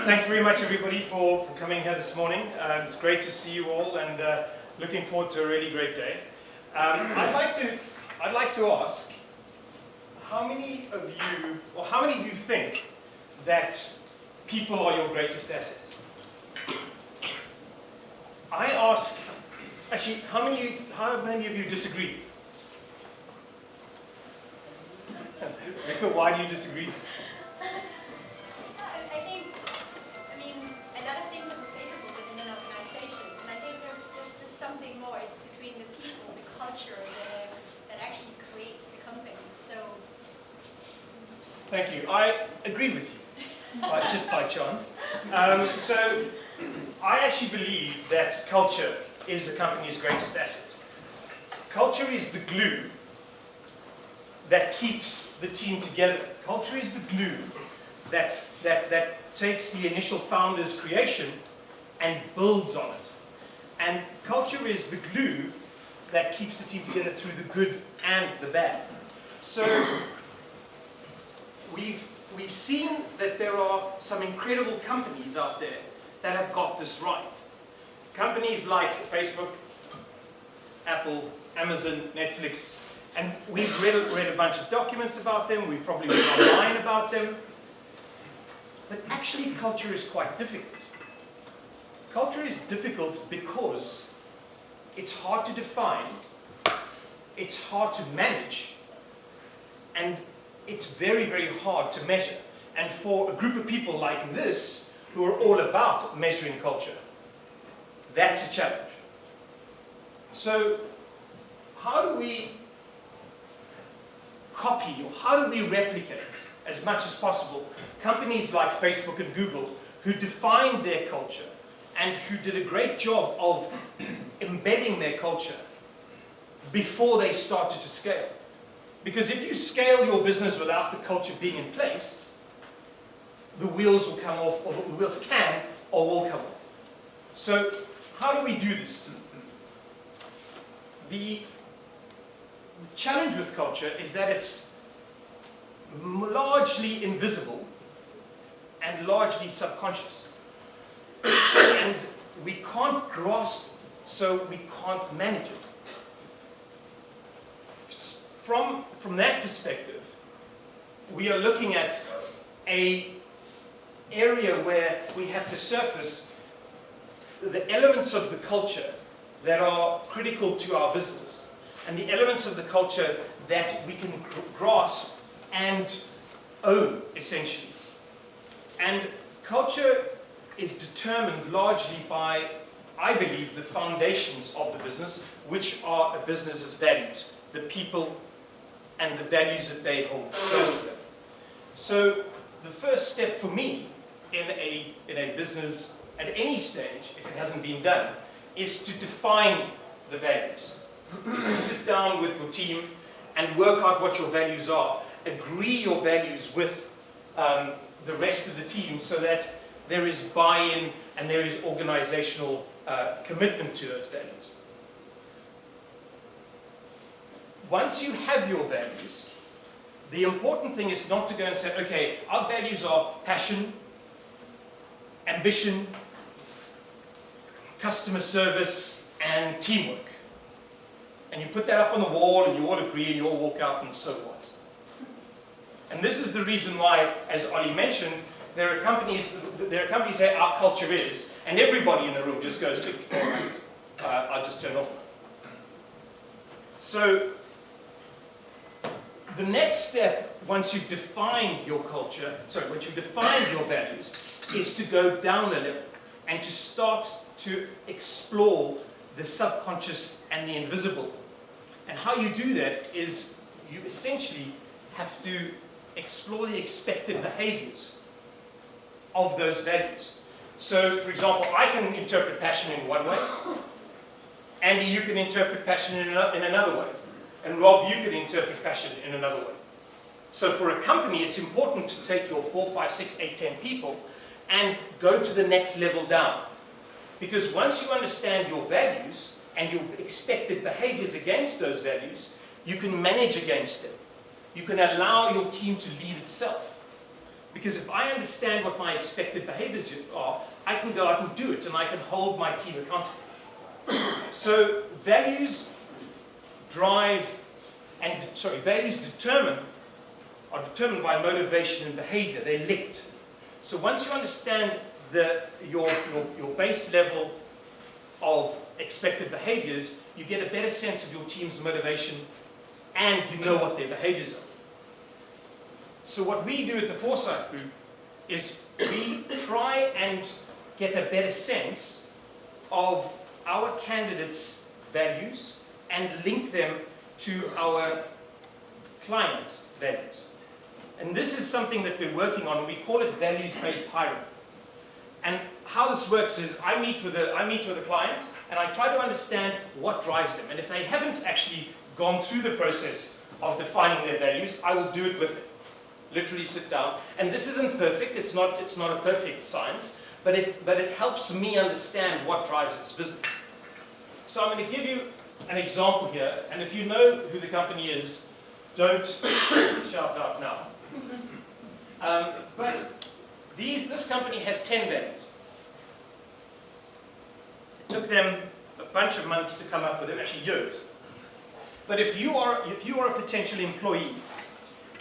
Thanks very much, everybody, for coming here this morning. It's great to see you all, and looking forward to a really great day. I'd like to ask, how many of you think that people are your greatest asset? I ask, actually, how many of you disagree? Rebecca, why do you disagree? A lot of things are replaceable within an organization, and I think there's just something more. It's between the people, the culture that actually creates the company. So. Thank you. I agree with you, just by chance. So I actually believe that culture is a company's greatest asset. Culture is the glue that keeps the team together. Culture is the glue that takes the initial founder's creation and builds on it. And culture is the glue that keeps the team together through the good and the bad. So we've seen that there are some incredible companies out there that have got this right. Companies like Facebook, Apple, Amazon, Netflix, and we've read a bunch of documents about them, we've probably read online about them. But actually, culture is quite difficult. Culture is difficult because it's hard to define, it's hard to manage, and it's very, very hard to measure. And for a group of people like this, who are all about measuring culture, that's a challenge. So, how do we copy, or how do we replicate, as much as possible, companies like Facebook and Google, who defined their culture and who did a great job of embedding their culture before they started to scale? Because if you scale your business without the culture being in place, the wheels will come off, or the wheels can or will come off. So how do we do this? The challenge with culture is that it's largely invisible and largely subconscious. And we can't grasp it, so we can't manage it. From that perspective, we are looking at an area where we have to surface the elements of the culture that are critical to our business, and the elements of the culture that we can grasp and own, essentially. And culture is determined largely by, I believe, the foundations of the business, which are a business's values, the people and the values that they hold close to them. So the first step for me in a business at any stage, if it hasn't been done, is to define the values. Is to sit down with your team and work out what your values are. Agree your values with the rest of the team so that there is buy-in and there is organizational commitment to those values. Once you have your values, the important thing is not to go and say, okay, our values are passion, ambition, customer service, and teamwork. And you put that up on the wall and you all agree and you all walk out and so what? And this is the reason why, as Ollie mentioned, there are companies say our culture is, and everybody in the room just goes, all right, I'll just turn off. So the next step, once you've defined your culture, once you've defined your values, is to go down a level and to start to explore the subconscious and the invisible. And how you do that is you essentially have to explore the expected behaviors of those values. So, for example, I can interpret passion in one way. Andy, you can interpret passion in another way. And Rob, you can interpret passion in another way. So for a company, it's important to take your 4, 5, 6, 8, 10 people and go to the next level down. Because once you understand your values and your expected behaviors against those values, you can manage against them. You can allow your team to lead itself. Because if I understand what my expected behaviors are, I can go out and do it, and I can hold my team accountable. So values are determined by motivation and behavior. They're linked. So once you understand your base level of expected behaviors, you get a better sense of your team's motivation, and you know what their behaviors are. So what we do at the Foresight Group is we try and get a better sense of our candidates' values and link them to our clients' values. And this is something that we're working on. We call it values-based hiring. And how this works is I meet with a client and I try to understand what drives them. And if they haven't actually gone through the process of defining their values, I will do it with them. Literally sit down. And this isn't perfect. It's not a perfect science, but it helps me understand what drives this business. So I'm going to give you an example here, and if you know who the company is, don't shout out now. But this company has 10 values. It took them a bunch of months to come up with them, actually years. But if you are a potential employee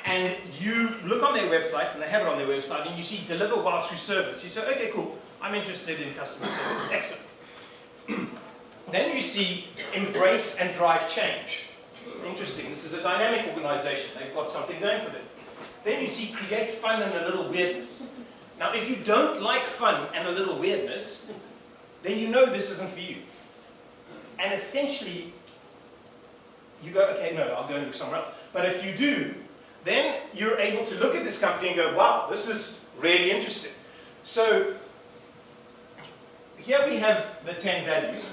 and you look on their website, and they have it on their website, and you see deliver while through service, you say, okay, cool, I'm interested in customer service, excellent. Then you see embrace and drive change. Interesting, this is a dynamic organization, they've got something going for them. Then you see create fun and a little weirdness. Now if you don't like fun and a little weirdness, then you know this isn't for you. And essentially, you go, okay, no, I'll go and look somewhere else. But if you do, then you're able to look at this company and go, wow, this is really interesting. So here we have the 10 values.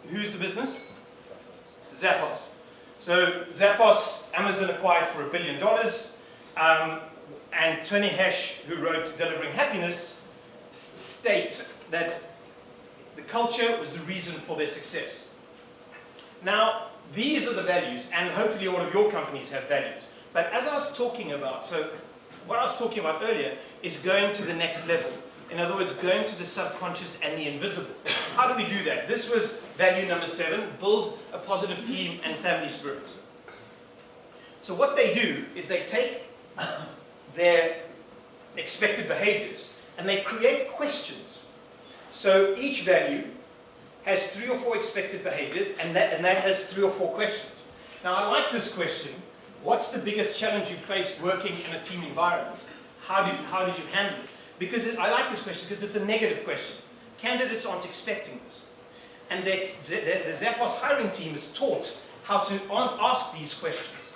Who's the business? Zappos. So Zappos, Amazon acquired for $1 billion. And Tony Hesh, who wrote Delivering Happiness, states that the culture was the reason for their success. Now, these are the values, and hopefully all of your companies have values. But as I was talking about, so what I was talking about earlier is going to the next level. In other words, going to the subconscious and the invisible. How do we do that? This was value number 7, build a positive team and family spirit. So what they do is they take their expected behaviors and they create questions. So each value has 3 or 4 expected behaviors, and that has 3 or 4 questions. Now I like this question. What's the biggest challenge you faced working in a team environment? How did you handle it? Because I like this question because it's a negative question. Candidates aren't expecting this. And the Zappos hiring team is taught how to ask these questions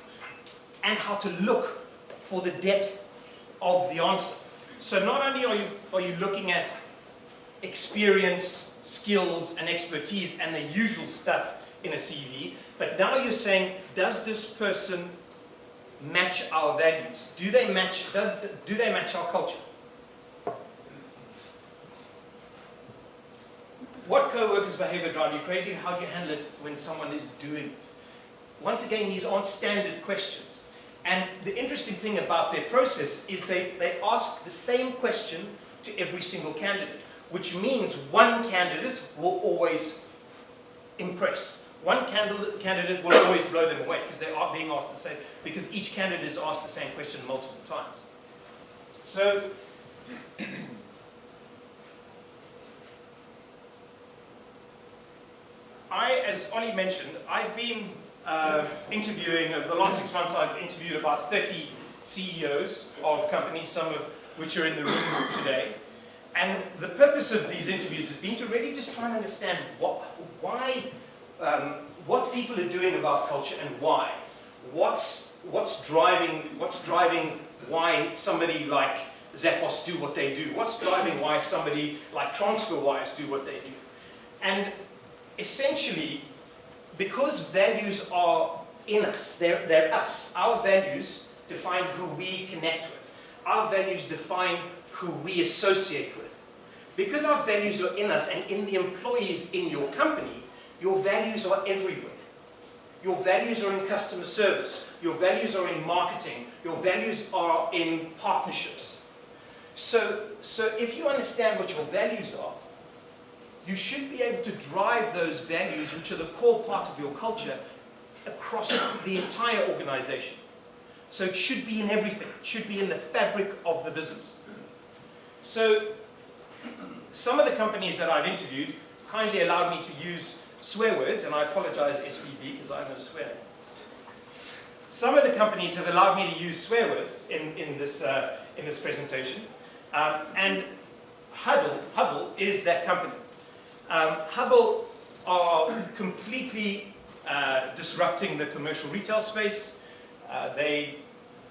and how to look for the depth of the answer. So not only are you looking at experience, skills, and expertise and the usual stuff in a CV, but now you're saying, does this person match our values? Do they match our culture? What co-workers' behavior drive you crazy? How do you handle it when someone is doing it? Once again, these aren't standard questions. And the interesting thing about their process is they ask the same question to every single candidate, which means one candidate will always impress. One candidate will always blow them away because they are being asked the same, because each candidate is asked the same question multiple times. So, as Ollie mentioned, I've been interviewing, over the last 6 months I've interviewed about 30 CEOs of companies, some of which are in the room today. And the purpose of these interviews has been to really just try and understand what people are doing about culture and why. What's driving why somebody like Zappos do what they do? What's driving why somebody like TransferWise do what they do? And essentially, because values are in us, they're us. Our values define who we connect with. Our values define who we associate with. Because our values are in us and in the employees in your company, your values are everywhere. Your values are in customer service. Your values are in marketing. Your values are in partnerships. So if you understand what your values are, you should be able to drive those values, which are the core part of your culture, across the entire organization. So it should be in everything. It should be in the fabric of the business. So some of the companies that I've interviewed kindly allowed me to use swear words, and I apologize, SVB, because I know swear. Some of the companies have allowed me to use swear words in this presentation, and Hubble is that company. Hubble are completely disrupting the commercial retail space. They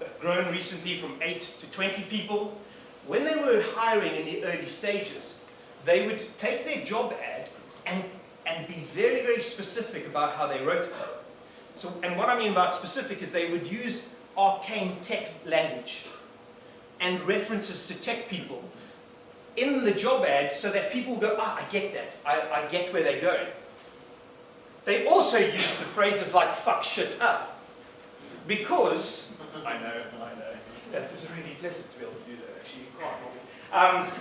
have grown recently from 8 to 20 people. When they were hiring in the early stages, they would take their job ad and be very, very specific about how they wrote it. So, and what I mean about specific is they would use arcane tech language and references to tech people in the job ad so that people go, I get that. I get where they're going. They also used the phrases like fuck shit up because, I know, that's really pleasant to be able to do that, actually, you can't.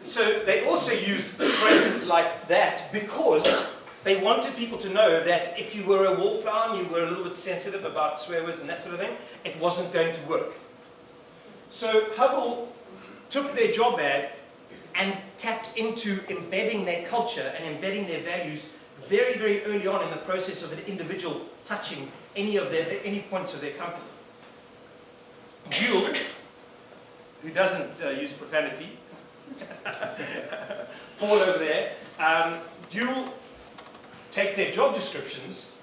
So they also used phrases like that because they wanted people to know that if you were a wallflower and you were a little bit sensitive about swear words and that sort of thing, it wasn't going to work. So Hubble took their job ad and tapped into embedding their culture and embedding their values very, very early on in the process of an individual touching any points of their company. Dual, who doesn't use profanity, Paul over there, Dual take their job descriptions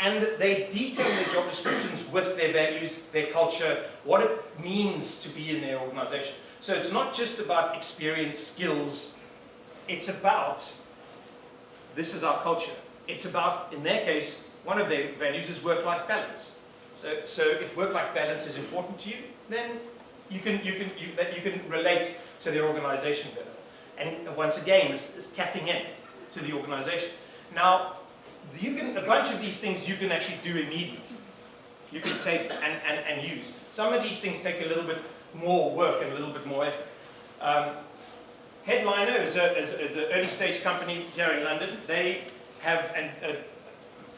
and they detail their job descriptions with their values, their culture, what it means to be in their organization. So it's not just about experience, skills, it's about, this is our culture. It's about, in their case, one of their values is work-life balance. So if work-life balance is important to you, then you can relate to their organization better. And once again, this is tapping in to the organization. Now, a bunch of these things you can actually do immediately. You can take and use. Some of these things take a little bit more work and a little bit more effort. Headliner is an early stage company here in London. They have a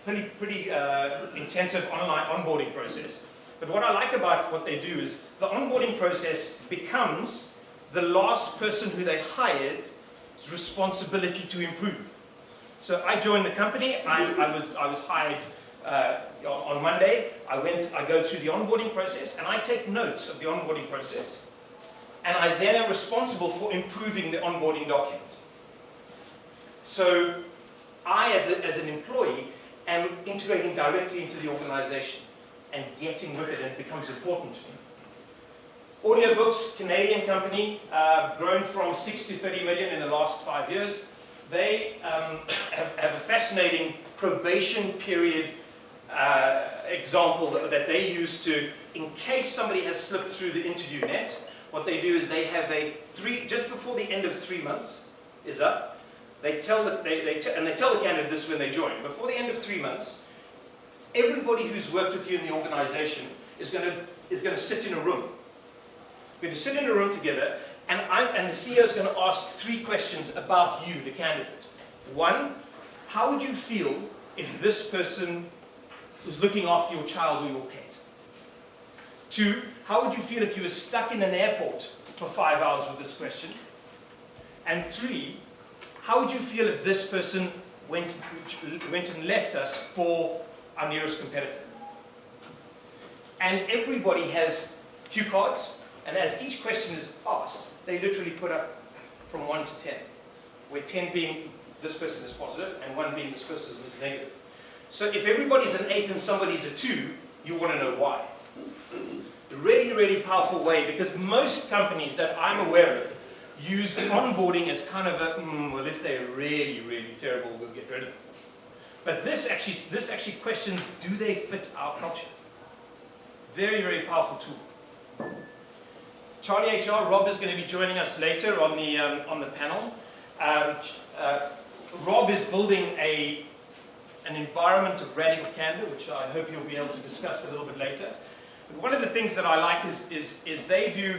pretty intensive online onboarding process. But what I like about what they do is the onboarding process becomes the last person who they hired's responsibility to improve. So I joined the company. I was hired on Monday. I go through the onboarding process and I take notes of the onboarding process. And I then am responsible for improving the onboarding document. So I, as an employee, am integrating directly into the organization and getting with it, and it becomes important to me. Audiobooks, Canadian company, grown from 6 to 30 million in the last 5 years. They have a fascinating probation period example that they use to, in case somebody has slipped through the interview net, what they do is they have just before the end of 3 months is up, they tell the candidate this when they join. Before the end of 3 months, everybody who's worked with you in the organization is going to sit in a room. We're going to sit in a room together, and the CEO is going to ask 3 questions about you, the candidate. 1, how would you feel if this person was looking after your child or your pet? 2, how would you feel if you were stuck in an airport for 5 hours with this question? And 3, how would you feel if this person went and left us for our nearest competitor? And everybody has cue cards, and as each question is asked, they literally put up from 1 to 10, where 10 being this person is positive and 1 being this person is negative. So if everybody's an 8 and somebody's a 2, you want to know why. A really, really powerful way, because most companies that I'm aware of use onboarding as kind of a, well, if they're really, really terrible, we'll get rid of them. But this actually questions, do they fit our culture? Very, very powerful tool. Charlie HR, Rob is going to be joining us later on the panel. Rob is building a an environment of radical candor, which I hope you'll be able to discuss a little bit later. But one of the things that I like is they do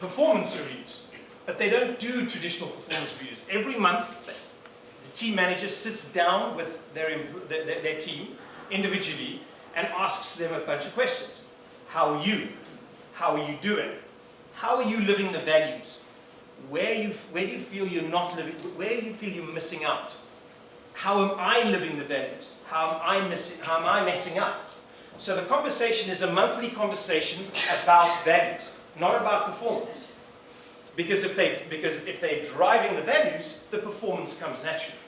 performance reviews, but they don't do traditional performance reviews. Every month, the team manager sits down with their team individually and asks them a bunch of questions. How are you? How are you doing? How are you living the values? Where do you feel you're not living? Where do you feel you're missing out? How am I living the values? How am I messing up? So the conversation is a monthly conversation about values, not about performance. Because if they're driving the values, the performance comes naturally.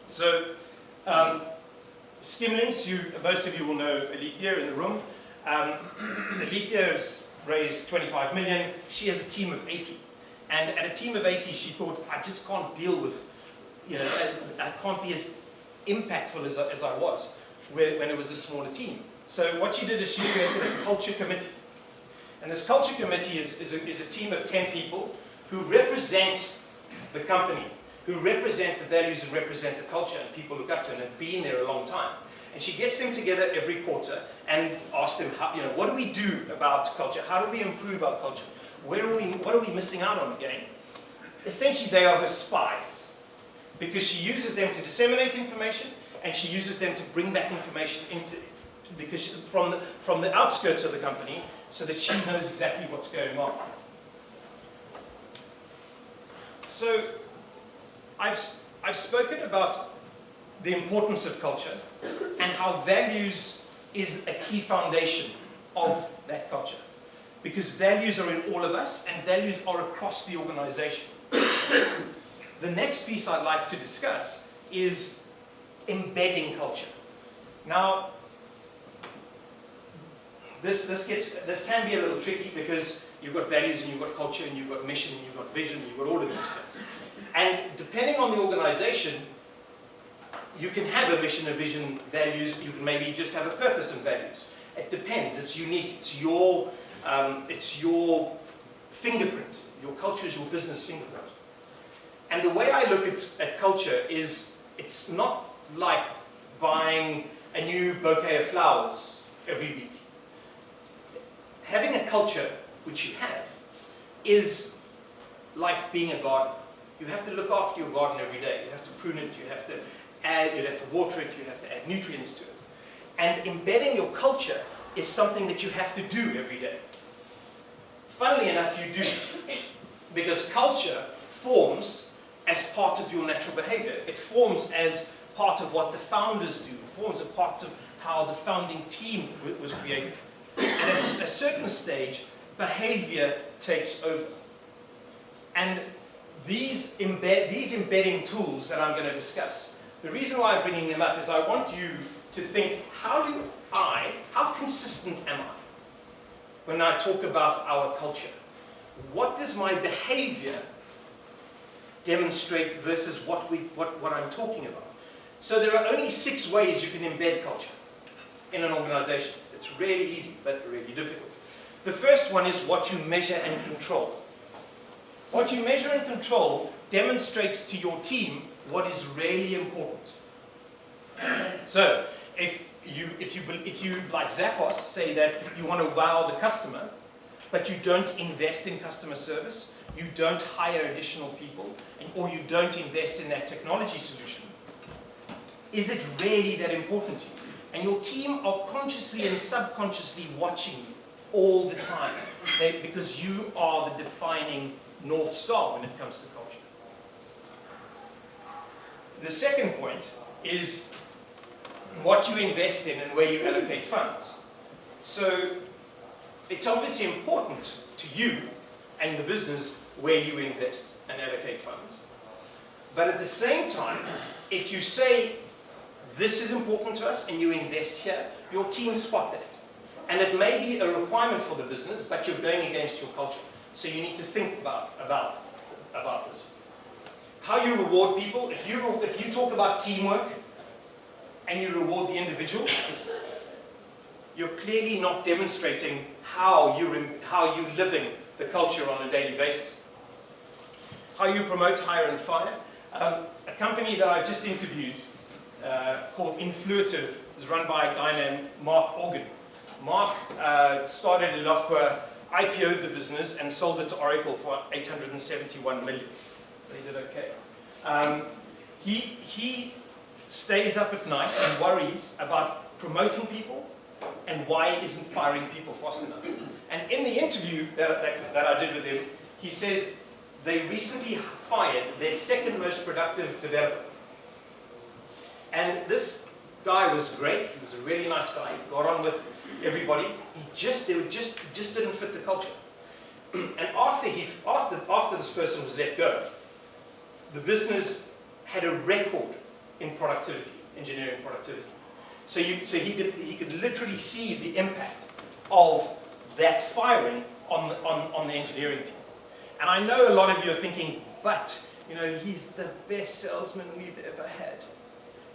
So, Skimlinks, most of you will know Alethea in the room. Alethea has raised 25 million. She has a team of 80. And at a team of 80, she thought, I just can't deal with, I can't be as impactful as I was when it was a smaller team. So what she did is she created a culture committee. And this culture committee is a team of 10 people who represent the company, who represent the values and represent the culture, and people look up to and have been there a long time. And she gets them together every quarter and asks them, what do we do about culture? How do we improve our culture? What are we missing out on again? Essentially, they are her spies, because she uses them to disseminate information, and she uses them to bring back information from the outskirts of the company, so that she knows exactly what's going on. So, I've spoken about the importance of culture and how values is a key foundation of that culture. Because values are in all of us, and values are across the organization. The next piece I'd like to discuss is embedding culture. Now, this can be a little tricky, because you've got values and you've got culture and you've got mission and you've got vision and you've got all of these things. And depending on the organization, you can have a mission, a vision, values. You can maybe just have a purpose and values. It depends. It's unique. It's your fingerprint. Your culture is your business fingerprint. And the way I look at culture is, it's not like buying a new bouquet of flowers every week. Having a culture, which you have, is like being a gardener. You have to look after your garden every day. You have to prune it, you have to water it, you have to add nutrients to it. And embedding your culture is something that you have to do every day. Funnily enough, you do. Because culture forms as part of your natural behavior. It forms as part of what the founders do. It forms a part of how the founding team was created. And at a certain stage, behavior takes over. And these embedding tools that I'm going to discuss, the reason why I'm bringing them up is I want you to think, how consistent am I when I talk about our culture? What does my behavior demonstrate versus what I'm talking about? So there are only 6 ways you can embed culture in an organization. It's really easy, but really difficult. The first one is what you measure and control. What you measure and control demonstrates to your team what is really important. So, if you, like Zappos, say that you want to wow the customer, but you don't invest in customer service, you don't hire additional people, or you don't invest in that technology solution, is it really that important to you? And your team are consciously and subconsciously watching you all the time, because you are the defining North Star when it comes to culture. The second point is what you invest in and where you allocate funds. So it's obviously important to you and the business where you invest and allocate funds. But at the same time, if you say, this is important to us, and you invest here, your team spot that. And it may be a requirement for the business, but you're going against your culture. So you need to think about this. How you reward people, if you talk about teamwork and you reward the individual, you're clearly not demonstrating how you're living the culture on a daily basis. How you promote, hire and fire. A company that I just interviewed called Influitive. It's run by a guy named Mark Organ. Mark started Eloqua, IPO'd the business, and sold it to Oracle for 871 million. So he did okay. He stays up at night and worries about promoting people and why isn't firing people fast enough. And in the interview that I did with him, he says they recently fired their second most productive developer. And this guy was great. He was a really nice guy. He got on with everybody. He just didn't fit the culture. And after this person was let go, the business had a record in productivity, engineering productivity. So he could literally see the impact of that firing on the engineering team. And I know a lot of you are thinking, but he's the best salesman we've ever had.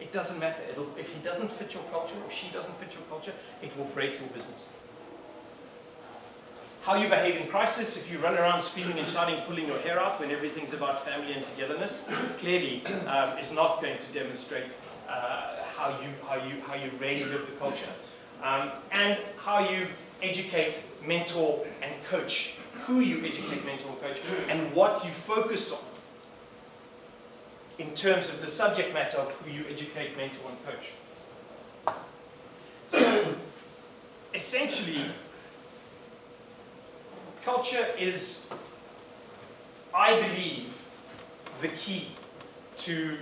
It doesn't matter. If he doesn't fit your culture, or she doesn't fit your culture, it will break your business. How you behave in crisis, if you run around screaming and shouting, pulling your hair out when everything's about family and togetherness, clearly is not going to demonstrate how you really live the culture. And how you educate, mentor, and coach. Who you educate, mentor, and coach, and what you focus on in terms of the subject matter of who you educate, mentor, and coach. So, essentially, culture is, I believe, the key to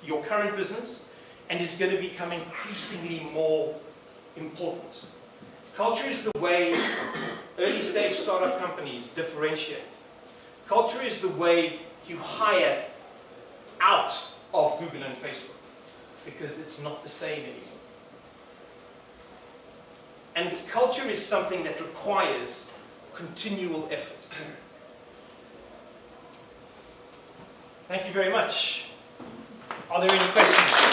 your current business and is going to become increasingly more important. Culture is the way early stage startup companies differentiate. Culture is the way you hire out of Google and Facebook, because it's not the same anymore. And culture is something that requires continual effort. Thank you very much. Are there any questions?